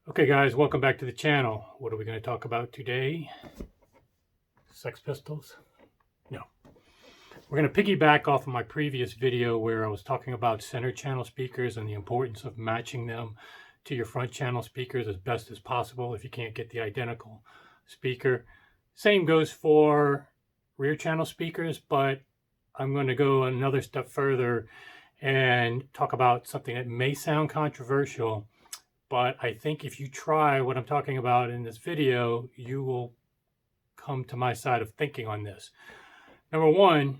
Okay guys, welcome back to the channel. What are we going to talk about today? Sex Pistols? No. We're going to piggyback off of my previous video where I was talking about center channel speakers and the importance of matching them to your front channel speakers as best as possible if you can't get the identical speaker. Same goes for rear channel speakers, but I'm going to go another step further and talk about something that may sound controversial, but I think if you try what I'm talking about in this video, you will come to my side of thinking on this. Number one,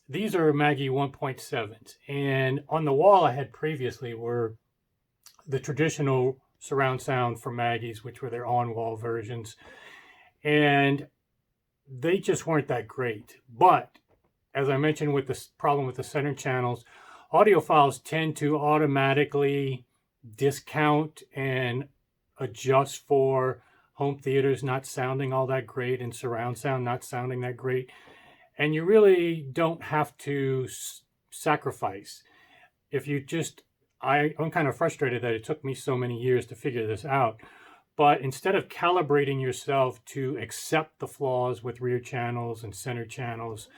these are Maggie 1.7s. And on the wall I had previously were the traditional surround sound from Maggie's, which were their on-wall versions. And they just weren't that great. But as I mentioned with the problem with the center channels, audiophiles tend to automatically discount and adjust for home theaters not sounding all that great and surround sound not sounding that great. And you really don't have to sacrifice. If you just, I'm kind of frustrated that it took me so many years to figure this out. But instead of calibrating yourself to accept the flaws with rear channels and center channels,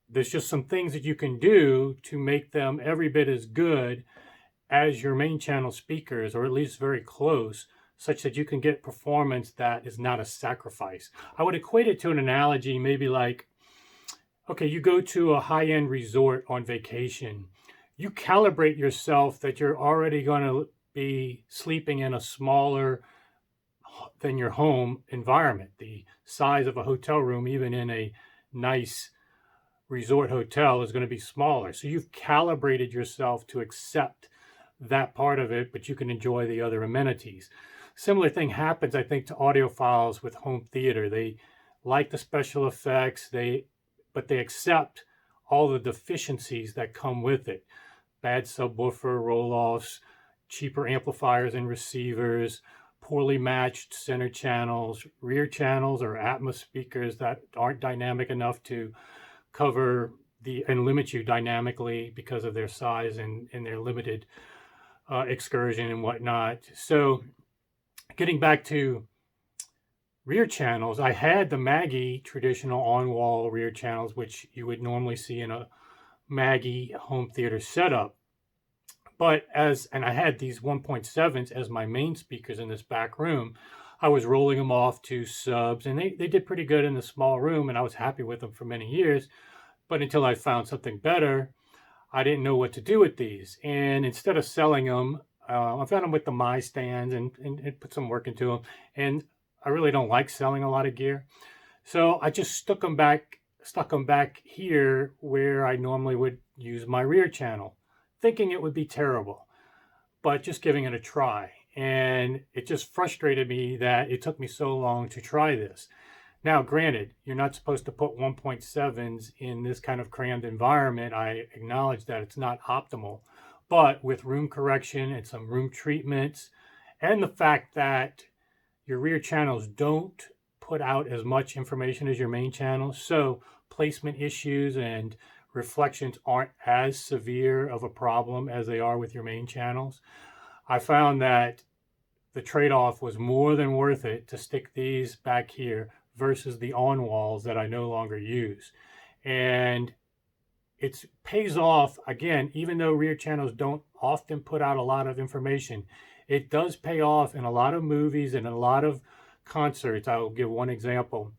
there's just some things that you can do to make them every bit as good as your main channel speakers, or at least very close, such that you can get performance that is not a sacrifice. I would equate it to an analogy, maybe like, okay, you go to a high-end resort on vacation. You calibrate yourself that you're already going to be sleeping in a smaller than your home environment. The size of a hotel room, even in a nice resort hotel, is going to be smaller. So you've calibrated yourself to accept that part of it, but you can enjoy the other amenities. Similar thing happens, I think, to audiophiles with home theater. They like the special effects, but they accept all the deficiencies that come with it. Bad subwoofer, roll-offs, cheaper amplifiers and receivers, poorly matched center channels, rear channels or ATMOS speakers that aren't dynamic enough to cover and limit you dynamically because of their size and their limited excursion and whatnot. So getting back to rear channels, I had the Maggie traditional on-wall rear channels, which you would normally see in a Maggie home theater setup. But and I had these 1.7s as my main speakers in this back room. I was rolling them off to subs, and they did pretty good in the small room, and I was happy with them for many years. But until I found something better, I didn't know what to do with these. And instead of selling them, I found them with the My stands and put some work into them. And I really don't like selling a lot of gear. So I just stuck them back here where I normally would use my rear channel, thinking it would be terrible, but just giving it a try. And it just frustrated me that it took me so long to try this. Now, granted, you're not supposed to put 1.7s in this kind of crammed environment. I acknowledge that it's not optimal, but with room correction and some room treatments, and the fact that your rear channels don't put out as much information as your main channels, so placement issues and reflections aren't as severe of a problem as they are with your main channels, I found that the trade-off was more than worth it to stick these back here versus the on walls that I no longer use. And it pays off, again, even though rear channels don't often put out a lot of information, it does pay off in a lot of movies and in a lot of concerts. I'll give one example,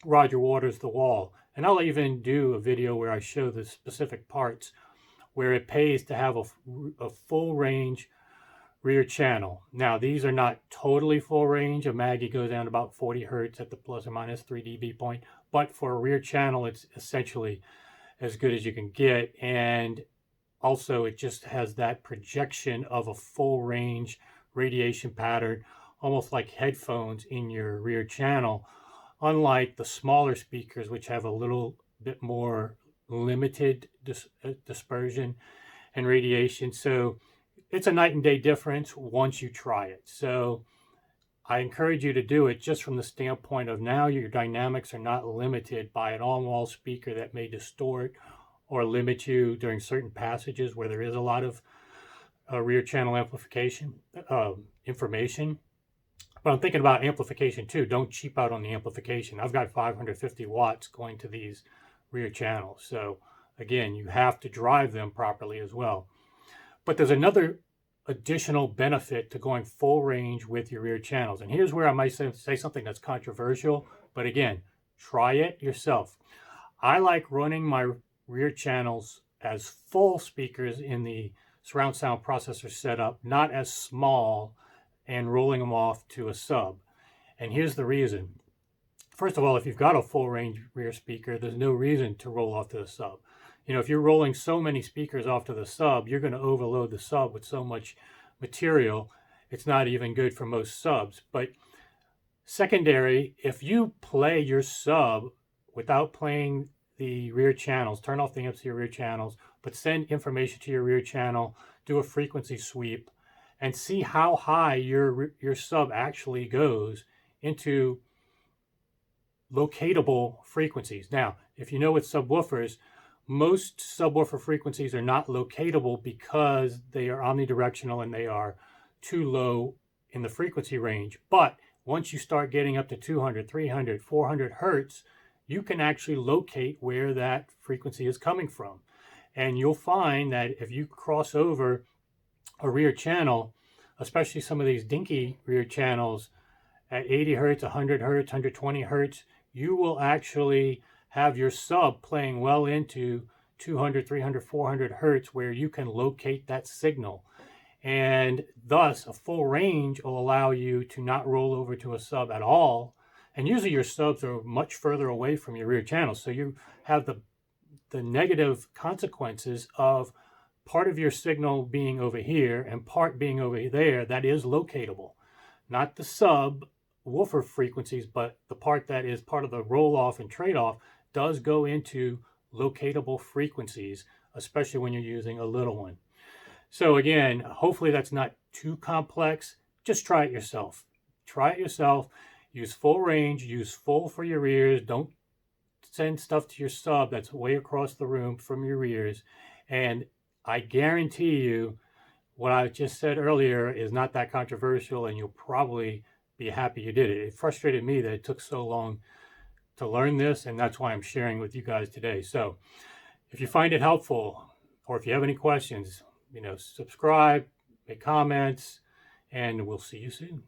Roger Waters' The Wall. And I'll even do a video where I show the specific parts where it pays to have a full range rear channel. Now, these are not totally full range. A Maggie goes down to about 40 hertz at the plus or minus 3 dB point, but for a rear channel, it's essentially as good as you can get. And also, it just has that projection of a full range radiation pattern, almost like headphones in your rear channel, unlike the smaller speakers, which have a little bit more limited dispersion and radiation. So it's a night and day difference once you try it. So I encourage you to do it just from the standpoint of now your dynamics are not limited by an on-wall speaker that may distort or limit you during certain passages where there is a lot of rear channel amplification, information. But I'm thinking about amplification too. Don't cheap out on the amplification. I've got 550 watts going to these rear channels. So again, you have to drive them properly as well. But there's another additional benefit to going full range with your rear channels. And here's where I might say something that's controversial, but again, try it yourself. I like running my rear channels as full speakers in the surround sound processor setup, not as small, and rolling them off to a sub. And here's the reason. First of all, if you've got a full range rear speaker, there's no reason to roll off to the sub. You know, if you're rolling so many speakers off to the sub, you're going to overload the sub with so much material. It's not even good for most subs. But secondary, if you play your sub without playing the rear channels, turn off the amps to your rear channels, but send information to your rear channel, do a frequency sweep, and see how high your sub actually goes into locatable frequencies. Now, if you know with subwoofers, most subwoofer frequencies are not locatable because they are omnidirectional and they are too low in the frequency range. But once you start getting up to 200, 300, 400 hertz, you can actually locate where that frequency is coming from. And you'll find that if you cross over a rear channel, especially some of these dinky rear channels at 80 hertz, 100 hertz, 120 hertz, you will actually have your sub playing well into 200, 300, 400 hertz where you can locate that signal. And thus, a full range will allow you to not roll over to a sub at all. And usually your subs are much further away from your rear channels. So you have the negative consequences of part of your signal being over here and part being over there that is locatable. Not the sub woofer frequencies, but the part that is part of the roll-off and trade-off does go into locatable frequencies, especially when you're using a little one. So again, hopefully that's not too complex. Just try it yourself. Try it yourself. Use full range. Use full for your ears. Don't send stuff to your sub that's way across the room from your ears. And I guarantee you what I just said earlier is not that controversial, and you'll probably be happy you did it. It frustrated me that it took so long to learn this, and that's why I'm sharing with you guys today. So if you find it helpful, or if you have any questions, subscribe, make comments, and we'll see you soon.